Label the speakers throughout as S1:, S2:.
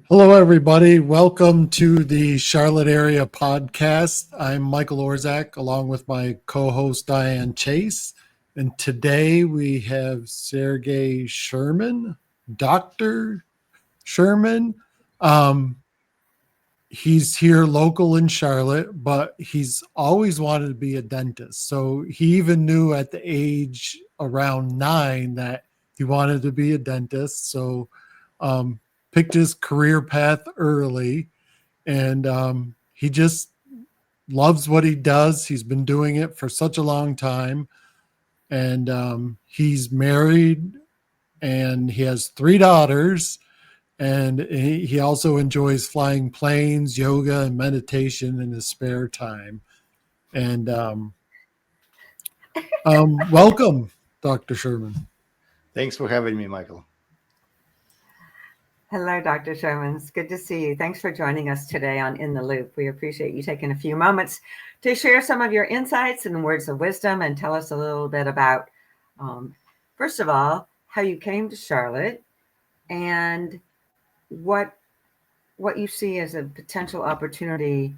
S1: Hello, everybody. Welcome to the Charlotte Area Podcast. I'm Michael Orzak, along with my co-host Diane Chase. And today we have Sergei Shirman, Dr. Sherman. Um, he's here local in Charlotte, but he's always wanted to be a dentist. So he even knew at the age around 9 that he wanted to be a dentist. So um, picked his career path early, and he just loves what he does. He's been doing it for such a long time, and he's married, and he has 3 daughters, and he also enjoys flying planes, yoga, and meditation in his spare time. And welcome, Dr. Sherman.
S2: Thanks for having me, Michael.
S3: Hello, Dr. Shirman. It's good to see you. Thanks for joining us today on In the Loop. We appreciate you taking a few moments to share some of your insights and words of wisdom and tell us a little bit about, first of all, how you came to Charlotte and what you see as a potential opportunity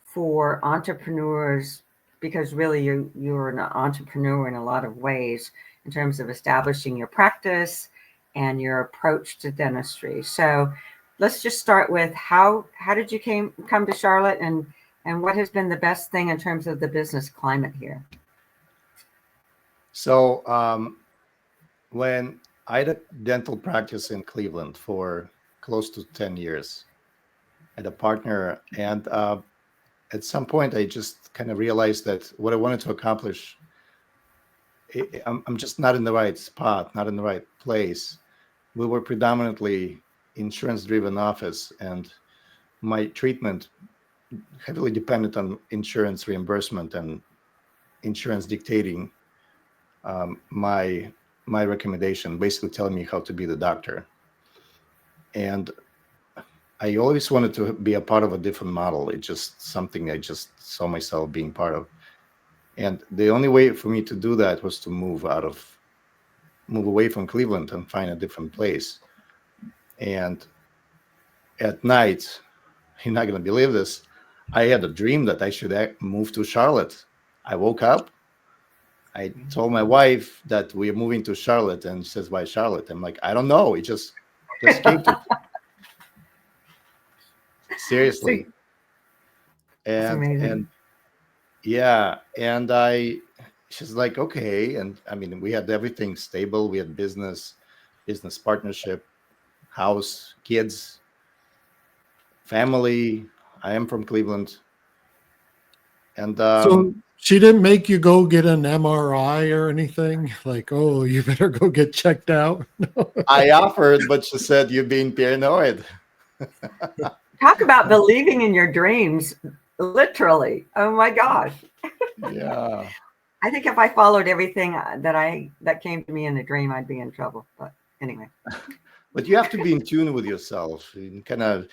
S3: for entrepreneurs, because really you're an entrepreneur in a lot of ways in terms of establishing your practice and your approach to dentistry. So let's just start with how did you come to Charlotte, and what has been the best thing in terms of the business climate here?
S2: So, when I had a dental practice in Cleveland for close to 10 years, I had a partner, and at some point, I just kind of realized that what I wanted to accomplish, I'm just not in the right spot, not in the right place. We were predominantly insurance-driven office, and my treatment heavily depended on insurance reimbursement and insurance dictating my recommendation, basically telling me how to be the doctor. And I always wanted to be a part of a different model. It's just something I just saw myself being part of. And the only way for me to do that was to move away from Cleveland and find a different place. And at night, you're not going to believe this, I had a dream that I should move to Charlotte. I woke up, I told my wife that we're moving to Charlotte, and she says, "Why Charlotte?" I'm like, "I don't know. It just came to seriously."
S3: That's
S2: And
S3: amazing.
S2: yeah, she's like, "Okay." And I mean, we had everything stable. We had business partnership, house, kids, family. I am from Cleveland. And
S1: So she didn't make you go get an MRI or anything? Like, oh, you better go get checked out?
S2: I offered, but she said, "You're being paranoid."
S3: Talk about believing in your dreams, literally. Oh my gosh.
S2: Yeah.
S3: I think if I followed everything that came to me in a dream, I'd be in trouble. But anyway.
S2: But you have to be in tune with yourself. You kind of,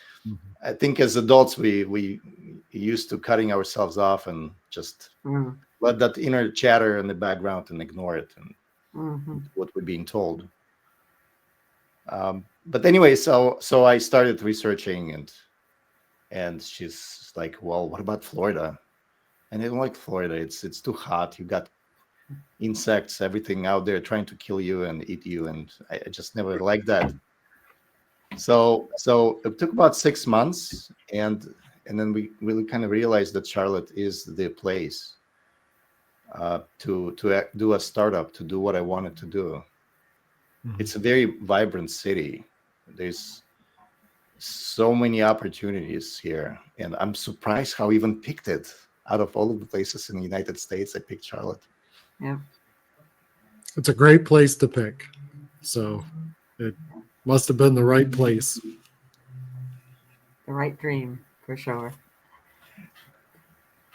S2: I think as adults, we used to cutting ourselves off and just let that inner chatter in the background and ignore it and what we're being told. But anyway, so I started researching, and she's like, "Well, what about Florida?" And I don't like Florida. It's too hot. You got insects, everything out there trying to kill you and eat you, and I just never liked that. So it took about 6 months, and then we really kind of realized that Charlotte is the place to do a startup, to do what I wanted to do. It's a very vibrant city. There's so many opportunities here, and I'm surprised how I even picked it. Out of all of the places in the United States, I picked Charlotte.
S3: Yeah.
S1: It's a great place to pick. So it must have been the right place.
S3: The right dream, for sure.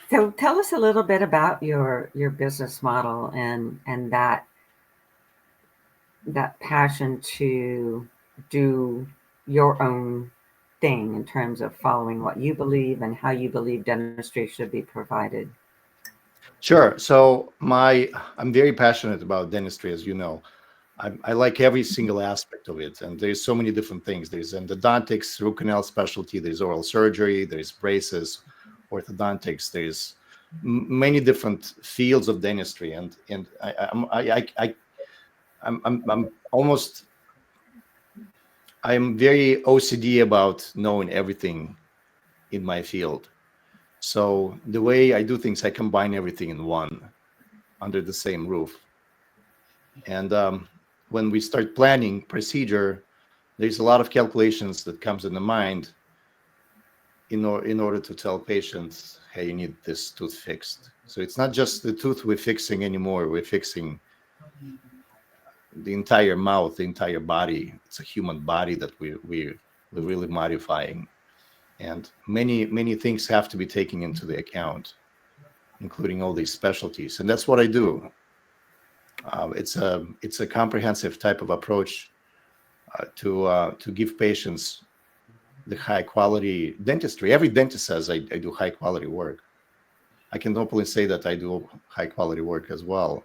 S3: So tell us a little bit about your business model and that passion to do your own thing in terms of following what you believe and how you believe dentistry should be provided.
S2: Sure. So I'm very passionate about dentistry, as you know. I like every single aspect of it, and there's so many different things. There's endodontics, root canal specialty, there's oral surgery, there's braces, orthodontics, there's many different fields of dentistry, and I'm very OCD about knowing everything in my field. So the way I do things, I combine everything in one under the same roof. And when we start planning procedure, there's a lot of calculations that comes in the mind in order to tell patients, hey, you need this tooth fixed. So it's not just the tooth we're fixing anymore. We're fixing the entire mouth, the entire body. It's a human body that we're really modifying. And many things have to be taken into the account, including all these specialties. And that's what I do. It's a comprehensive type of approach to give patients the high quality dentistry. Every dentist says I do high quality work. I can openly say that I do high quality work as well.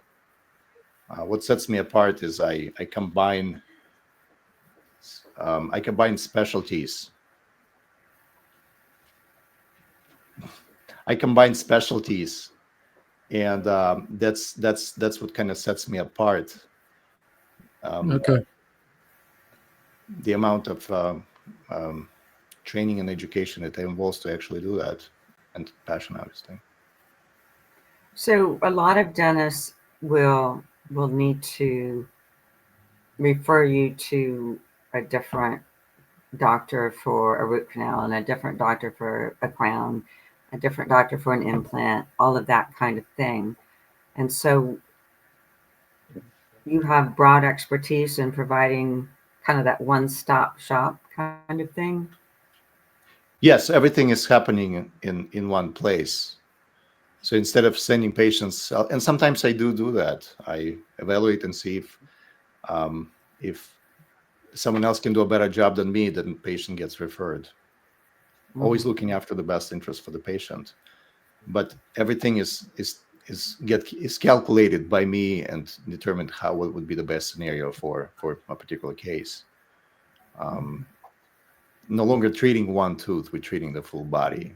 S2: What sets me apart is I combine specialties. I combine specialties, and that's what kind of sets me apart.
S1: Okay.
S2: The amount of training and education that involves to actually do that, and passion, obviously.
S3: So a lot of dentists will need to refer you to a different doctor for a root canal and a different doctor for a crown, a different doctor for an implant, all of that kind of thing. And so you have broad expertise in providing kind of that one-stop shop kind of thing.
S2: Yes, everything is happening in one place. So instead of sending patients, and sometimes I do that, I evaluate and see if someone else can do a better job than me, then the patient gets referred. Always looking after the best interest for the patient. But everything is calculated by me and determined what would be the best scenario for a particular case. No longer treating one tooth, we're treating the full body.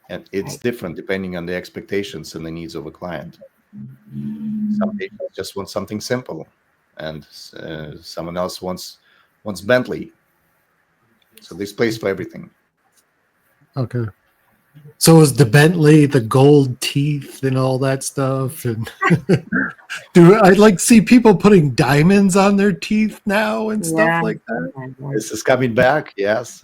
S2: And it's different depending on the expectations and the needs of a client. Some patients just want something simple, and someone else wants Bentley. So there's place for everything.
S1: Okay. So is the Bentley the gold teeth and all that stuff? And I like see people putting diamonds on their teeth now and stuff like that?
S2: This is coming back. Yes,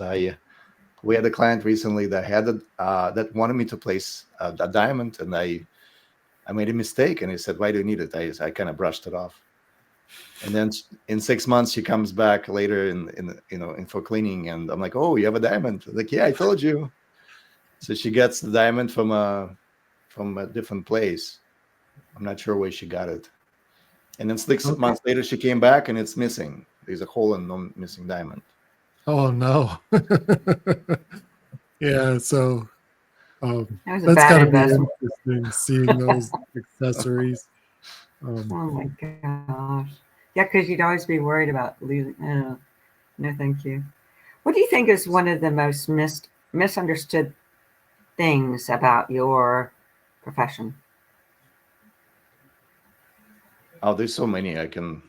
S2: we had a client recently that had that wanted me to place a diamond, and I made a mistake, and he said, "Why do you need it?" I kind of brushed it off, and then in 6 months she comes back later in for cleaning, and I'm like, "Oh, you have a diamond?" I'm like, "Yeah, I told you." So she gets the diamond from a different place. I'm not sure where she got it. And then 6 months later, she came back and it's missing. There's a hole and no missing diamond.
S1: Oh no. Yeah, so
S3: That was a
S1: that's
S3: bad
S1: got to be
S3: investment.
S1: interesting seeing those accessories.
S3: Oh my gosh. Yeah, because you'd always be worried about losing. Oh, no, thank you. What do you think is one of the most misunderstood things about your profession?
S2: Oh, there's so many. I can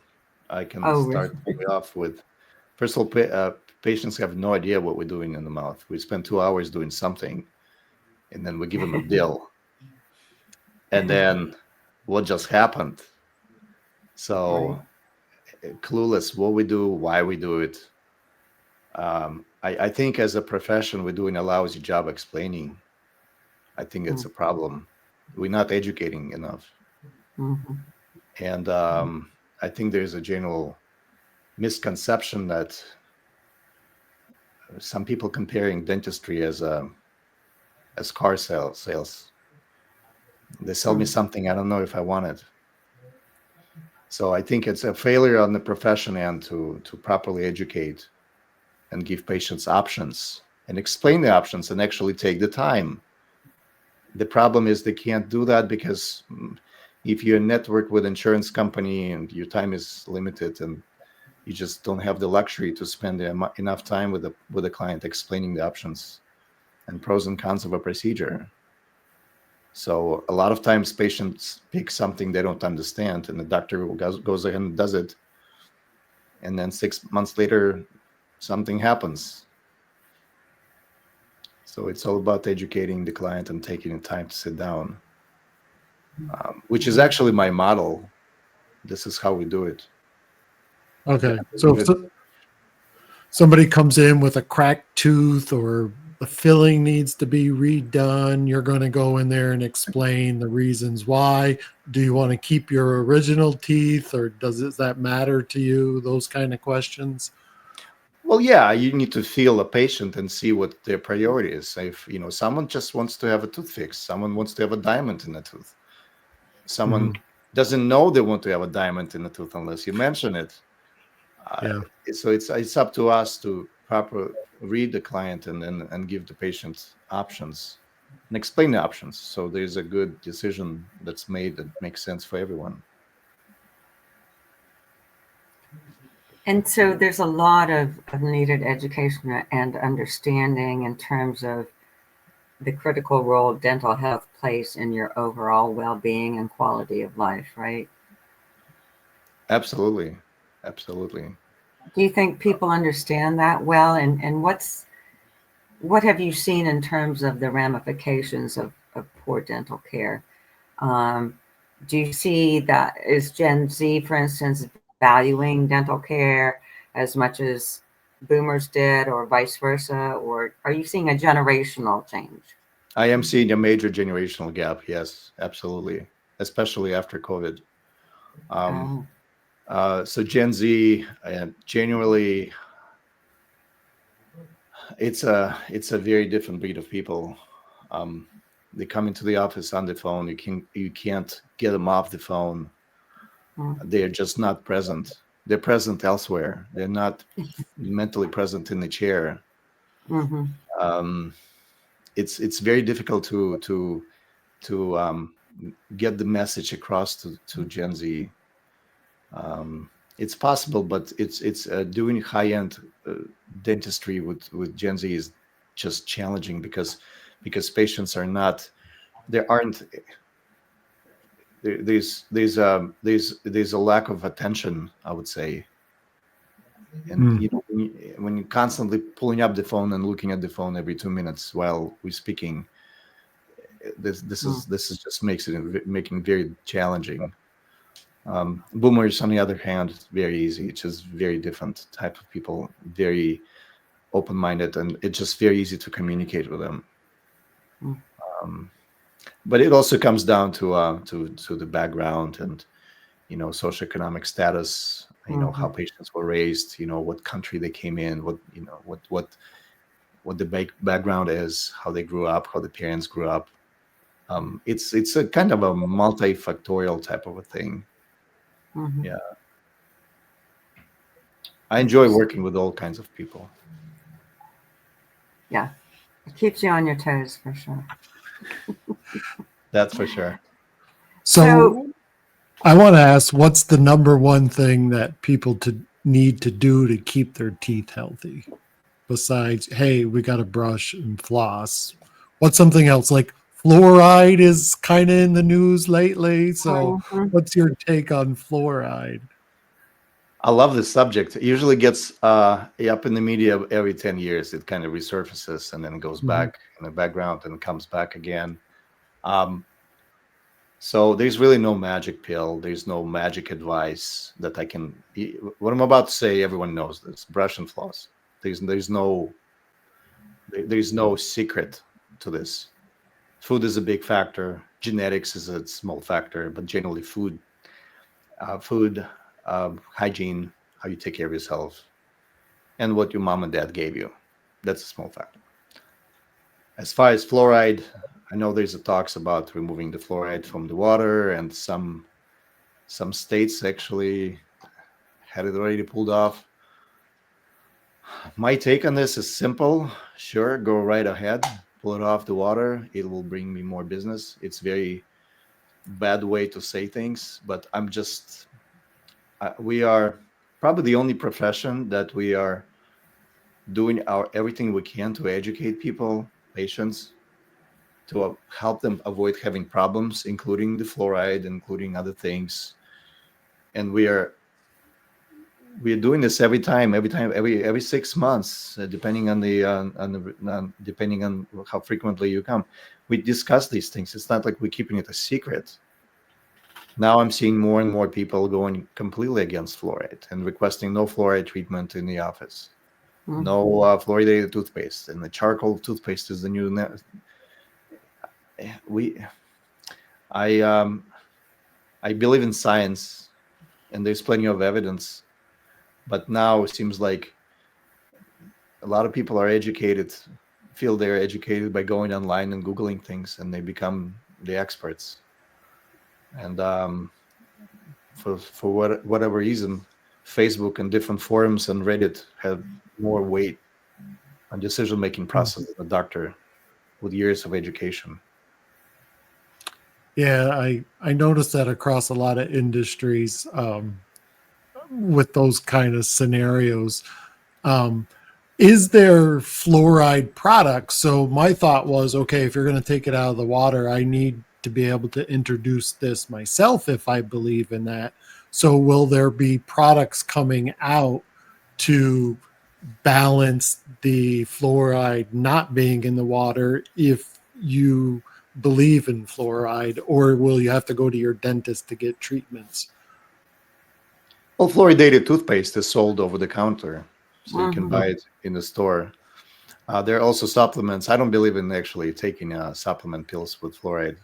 S2: start off with. First of all, patients have no idea what we're doing in the mouth. We spend 2 hours doing something, and then we give them a bill. And then what just happened? So clueless what we do, why we do it. I think as a profession, we're doing a lousy job explaining. I think it's a problem. We're not educating enough. And I think there's a general misconception that some people comparing dentistry as car sales. They sell me something, I don't know if I want it. So I think it's a failure on the profession end to properly educate and give patients options and explain the options and actually take the time. The problem is they can't do that because if you're networked with insurance company and your time is limited and you just don't have the luxury to spend enough time with the client explaining the options and pros and cons of a procedure. So a lot of times patients pick something they don't understand, and the doctor goes ahead and does it. And then 6 months later, something happens. So it's all about educating the client and taking the time to sit down, which is actually my model. This is how we do it.
S1: Okay. So if somebody comes in with a cracked tooth or the filling needs to be redone, you're going to go in there and explain the reasons why. Do you want to keep your original teeth, or does that matter to you? Those kind of questions.
S2: Well, yeah, you need to feel a patient and see what their priority is. If someone just wants to have a tooth fix, someone wants to have a diamond in the tooth, someone doesn't know they want to have a diamond in the tooth unless you mention it.
S1: Yeah.
S2: So it's up to us to proper read the client and give the patient options and explain the options. So there's a good decision that's made that makes sense for everyone.
S3: And so there's a lot of needed education and understanding in terms of the critical role dental health plays in your overall well-being and quality of life, right?
S2: Absolutely. Absolutely.
S3: Do you think people understand that well? And what have you seen in terms of the ramifications of poor dental care? Do you see that is Gen Z, for instance, valuing dental care as much as boomers did, or vice versa? Or are you seeing a generational change?
S2: I am seeing a major generational gap. Yes, absolutely. Especially after COVID. Um, so Gen Z, generally, it's a very different breed of people. Um, they come into the office on the phone. You can't get them off the phone. They're just not present. They're present elsewhere. They're not mentally present in the chair.
S3: Mm-hmm.
S2: It's very difficult to get the message across to Gen Z. It's possible, but it's doing high end dentistry with Gen Z is just challenging because patients are not there aren't there's a lack of attention, I would say. And when you're constantly pulling up the phone and looking at the phone every 2 minutes while we're speaking, this is just making very challenging. Boomers, on the other hand, it's very easy. It's just very different type of people, very open-minded, and it's just very easy to communicate with them. But it also comes down to the background and socioeconomic status. How patients were raised. What country they came in. What the background is. How they grew up. How the parents grew up. It's a kind of a multifactorial type of a thing. Yeah. I enjoy working with all kinds of people.
S3: Yeah, it keeps you on your toes for sure.
S2: That's for sure.
S1: So I want to ask, what's the number one thing that people need to do to keep their teeth healthy? Besides, hey, we got to brush and floss. What's something else? Like fluoride is kind of in the news lately. So what's your take on fluoride?
S2: I love this subject. It usually gets up in the media every 10 years. It kind of resurfaces and then goes back in the background and comes back again. So there's really no magic pill. There's no magic advice that I can. What I'm about to say, everyone knows this. Brush and floss. There's no secret to this. Food is a big factor. Genetics is a small factor, but generally food, hygiene, how you take care of yourself, and what your mom and dad gave you. That's a small factor. As far as fluoride, I know there's a talks about removing the fluoride from the water, and some states actually had it already pulled off. My take on this is simple. Sure, go right ahead, pull it off the water. It will bring me more business. It's very bad way to say things, but I'm just, we are probably the only profession that we are doing everything we can to educate people, patients, to help them avoid having problems, including the fluoride, including other things. And we're doing this every 6 months, depending on depending on how frequently you come. We discuss these things. It's not like we're keeping it a secret. Now I'm seeing more and more people going completely against fluoride and requesting no fluoride treatment in the office, no fluoridated toothpaste, and the charcoal toothpaste is the new. I believe in science, and there's plenty of evidence, but now it seems like a lot of people are educated, feel they're educated by going online and Googling things, and they become the experts. And for whatever reason, Facebook and different forums and Reddit have more weight on decision-making process than a doctor with years of education.
S1: Yeah, I noticed that across a lot of industries with those kind of scenarios. Um, is there fluoride products? So my thought was, okay, if you're going to take it out of the water, I need to be able to introduce this myself if I believe in that. So will there be products coming out to balance the fluoride not being in the water if you believe in fluoride, or will you have to go to your dentist to get treatments?
S2: Well, fluoridated toothpaste is sold over the counter, so you can buy it in the store. There are also supplements. I don't believe in actually taking supplement pills with fluoride.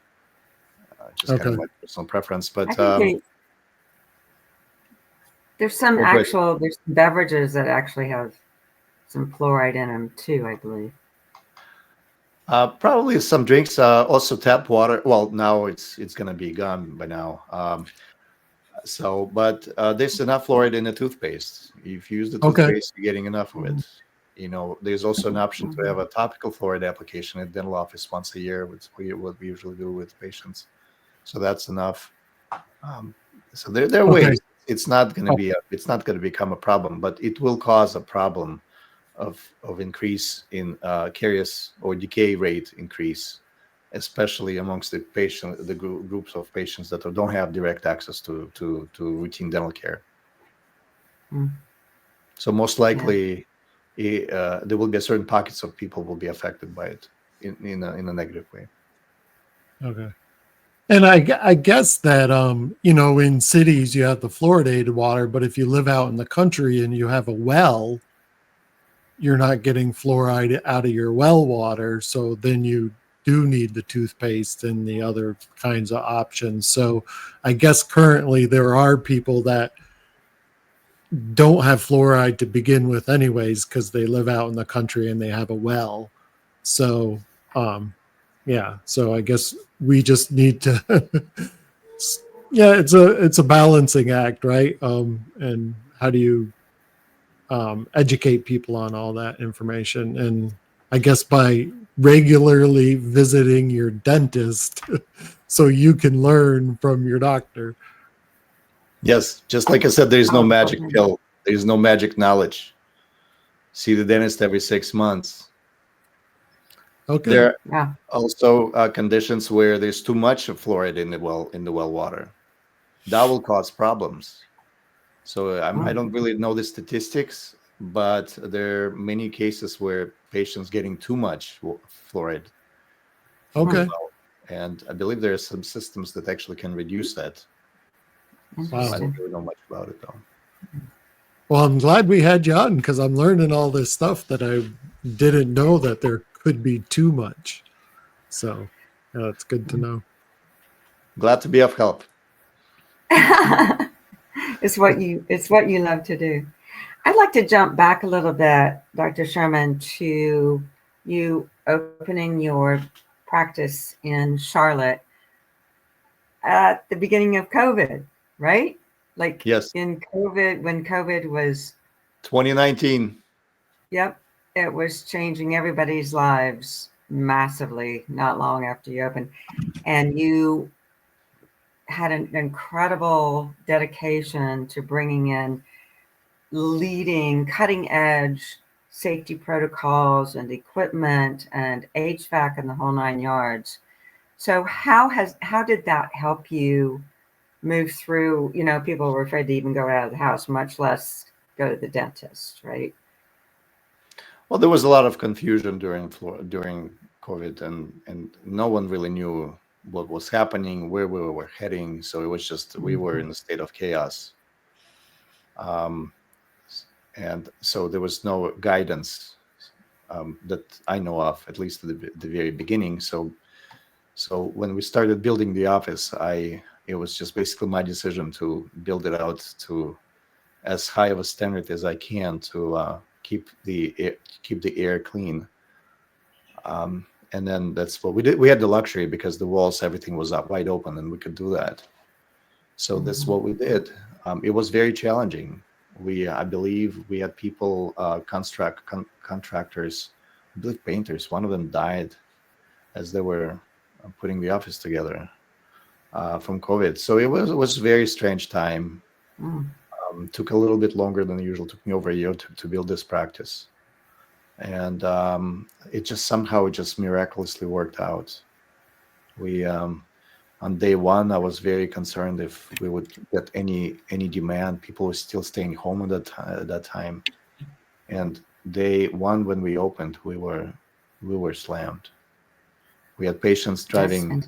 S2: Just kind of my personal preference. But
S3: I think there's some there's beverages that actually have some fluoride in them too, I believe.
S2: Probably some drinks. Also tap water. Well, now it's going to be gone by now. But there's enough fluoride in the toothpaste. If you use the toothpaste, you're getting enough of it. There's also an option to have a topical fluoride application at dental office once a year, which what we usually do with patients. So that's enough. So there are ways. It's not going to become a problem, but it will cause a problem of increase in caries or decay rate increase, especially amongst the groups of patients that don't have direct access to routine dental care. So most likely, there will be a certain pockets of people will be affected by it in a negative way.
S1: Okay. And I guess that, in cities you have the fluoridated water, but if you live out in the country and you have a well, you're not getting fluoride out of your well water. So then you do need the toothpaste and the other kinds of options. So I guess currently there are people that don't have fluoride to begin with anyways, because they live out in the country and they have a well. So, so I guess we just need to, it's a balancing act, right? And how do you educate people on all that information? And I guess by regularly visiting your dentist so you can learn from your doctor.
S2: Yes, just like I said, there's no magic pill. There's no magic knowledge. See the dentist every 6 months.
S1: Okay.
S2: There are also conditions where there's too much of fluoride in the well water. That will cause problems. So I don't really know the statistics, but there are many cases where patients getting too much fluoride.
S1: Okay.
S2: And I believe there are some systems that actually can reduce that. So I don't really know much about it, though.
S1: Well, I'm glad we had you on because I'm learning all this stuff that I didn't know that there could be too much. So it's good to know.
S2: Glad to be of help.
S3: It's what you love to do. I'd like to jump back a little bit, Dr. Shirman, to you opening your practice in Charlotte at the beginning of COVID, right? Like
S2: yes,
S3: in COVID, when COVID was
S2: 2019.
S3: Yep, it was changing everybody's lives massively. Not long after you opened, and you had an incredible dedication to bringing in leading cutting edge safety protocols and equipment and HVAC and the whole 9 yards. So how did that help you move through? People were afraid to even go out of the house, much less go to the dentist, right?
S2: Well, there was a lot of confusion during COVID, and no one really knew what was happening, where we were heading. So it was just we were in a state of chaos, and so there was no guidance that I know of, at least at the very beginning. So when we started building the office, it was just basically my decision to build it out to as high of a standard as I can to keep the air clean. And then that's what we did. We had the luxury because the walls, everything was up wide open, and we could do that. So that's what we did. It was very challenging. I believe we had people, contractors, I believe painters. One of them died as they were putting the office together from COVID. So it was a very strange time. Took a little bit longer than usual. Took me over a year to build this practice, and it just somehow miraculously worked out. We on day one, I was very concerned if we would get any demand. People were still staying home at that time, and day one when we opened, we were slammed. We had patients driving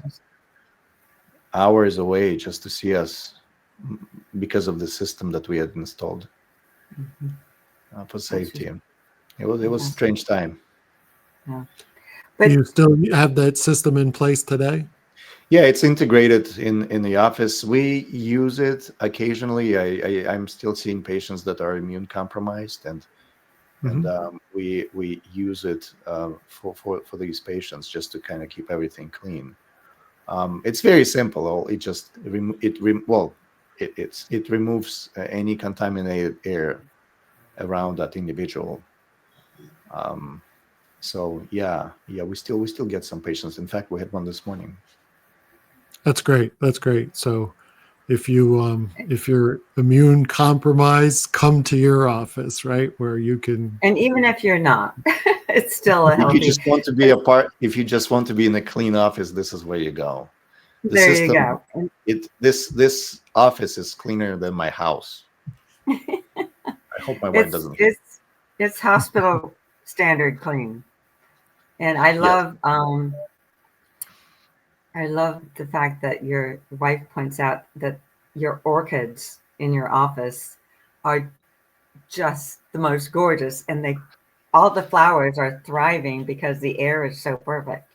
S2: hours away just to see us because of the system that we had installed for safety. It was a strange time.
S3: Yeah.
S1: Do you still have that system in place today?
S2: Yeah, it's integrated in the office. We use it occasionally. I'm still seeing patients that are immune compromised, and we use it for these patients just to kind of keep everything clean. It's very simple. It removes any contaminated air around that individual. So we still get some patients. In fact, we had one this morning.
S1: That's great. So if you're immune compromised, come to your office, right, where you can.
S3: And even if you're not, it's still a healthy.
S2: If you just want to be if you just want to be in a clean office, this is where you go.
S3: You go.
S2: This office is cleaner than my house. I hope my wife doesn't.
S3: It's hospital standard clean, and I love I love the fact that your wife points out that your orchids in your office are just the most gorgeous, and all the flowers are thriving because the air is so perfect.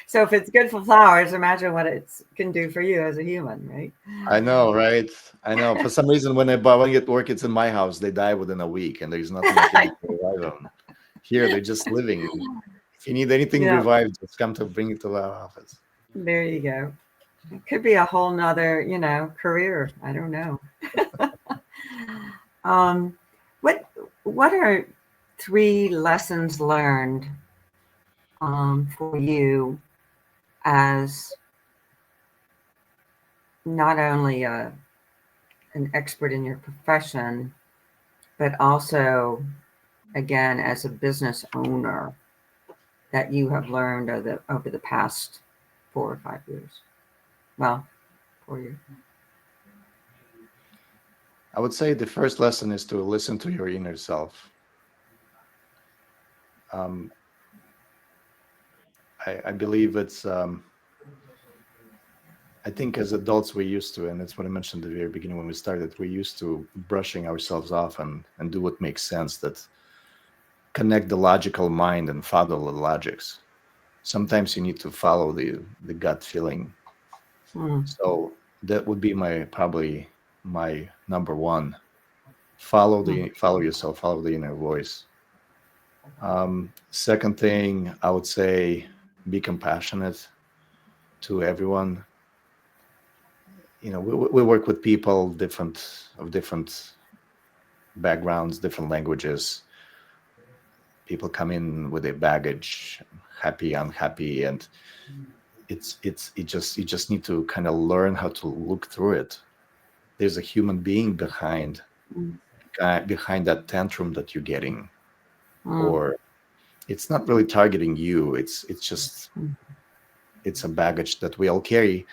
S3: So if it's good for flowers, imagine what it can do for you as a human, right?
S2: I know, right? I know. For some reason, when I get orchids in my house, they die within a week, and there's nothing I can do to revive them. Here, they're just living. If you need anything revived, just come to bring it to our office.
S3: There you go. It could be a whole nother, career. I don't know. What are 3 lessons learned for you as not only an expert in your profession, but also, again, as a business owner that you have learned over the past 4 or 5 years? Well, 4 years.
S2: I would say the first lesson is to listen to your inner self. I believe it's, I think as adults we used to, and that's what I mentioned at the very beginning when we started, we used to brushing ourselves off and do what makes sense, that connect the logical mind and follow the logics. Sometimes you need to follow the gut feeling. So that would be probably my number one. Follow yourself, follow the inner voice. Second thing, I would say, be compassionate to everyone. We work with people of different backgrounds, different languages. People come in with their baggage, happy, unhappy, and you just need to kind of learn how to look through it. There's a human being behind that tantrum that you're getting, or it's not really targeting you. It's a baggage that we all carry.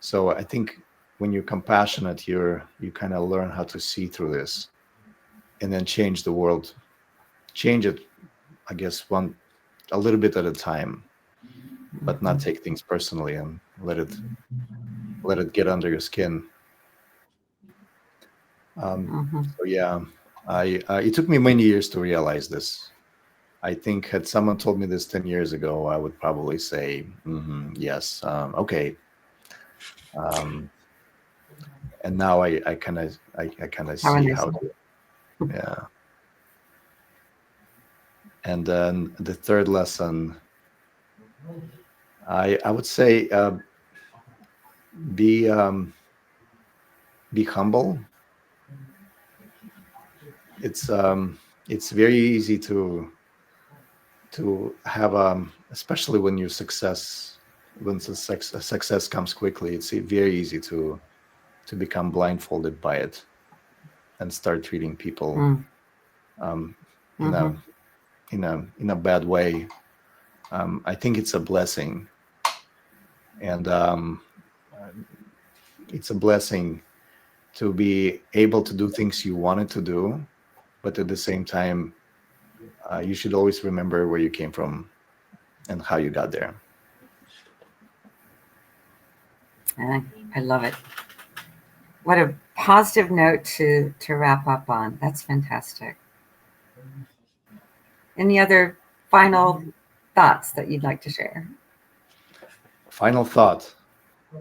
S2: So I think when you're compassionate, you kind of learn how to see through this, and then change the world, change it, I guess, a little bit at a time, but not take things personally and let it get under your skin. So yeah, it took me many years to realize this. I think had someone told me this 10 years ago, I would probably say, yes, okay. And now I kind of see how to, yeah. And then the third lesson, I would say, be humble. It's very easy to have, especially when success comes quickly. It's very easy to become blindfolded by it and start treating people in a bad way. I think it's a blessing, and it's a blessing to be able to do things you wanted to do, but at the same time, you should always remember where you came from and how you got there.
S3: I love it. What a positive note to wrap up on. That's fantastic. Any other final thoughts that you'd like to share?
S2: Final thought.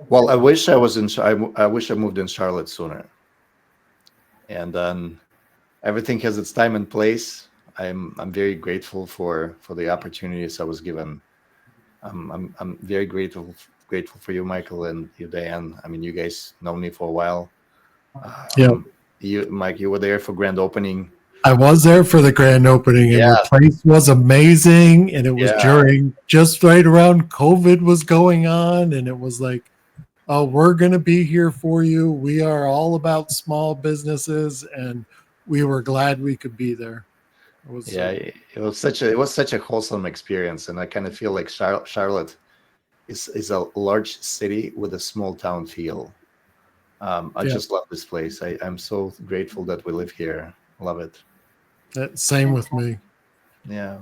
S2: Well, I wish I moved in Charlotte sooner. And then everything has its time and place. I'm very grateful for the opportunities I was given. I'm very grateful for you, Michael, and you, Diane. I mean, you guys know me for a while. Mike, you were there for grand opening.
S1: I was there for the grand opening, and your place was amazing. And it was during just right around COVID was going on, and it was like, oh, we're going to be here for you. We are all about small businesses, and we were glad we could be there.
S2: It was such a wholesome experience, and I kind of feel like Charlotte is a large city with a small town feel. I just love this place. I'm so grateful that we live here. Love it.
S1: Same with me.
S2: Yeah.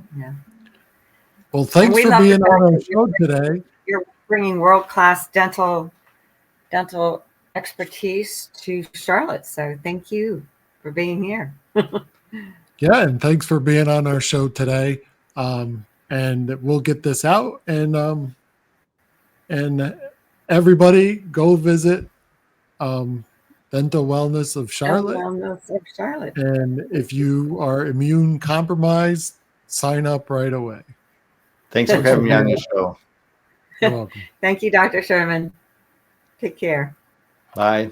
S1: Well, thanks for being on our show today.
S3: You're bringing world-class dental expertise to Charlotte. So thank you for being here.
S1: Yeah, and thanks for being on our show today. And we'll get this out, and everybody go visit Dental Wellness of Charlotte. And if you are immune compromised, sign up right away.
S2: Thanks for having me on your show.
S1: You're welcome.
S3: Thank you, Dr. Shirman. Take care.
S2: Bye.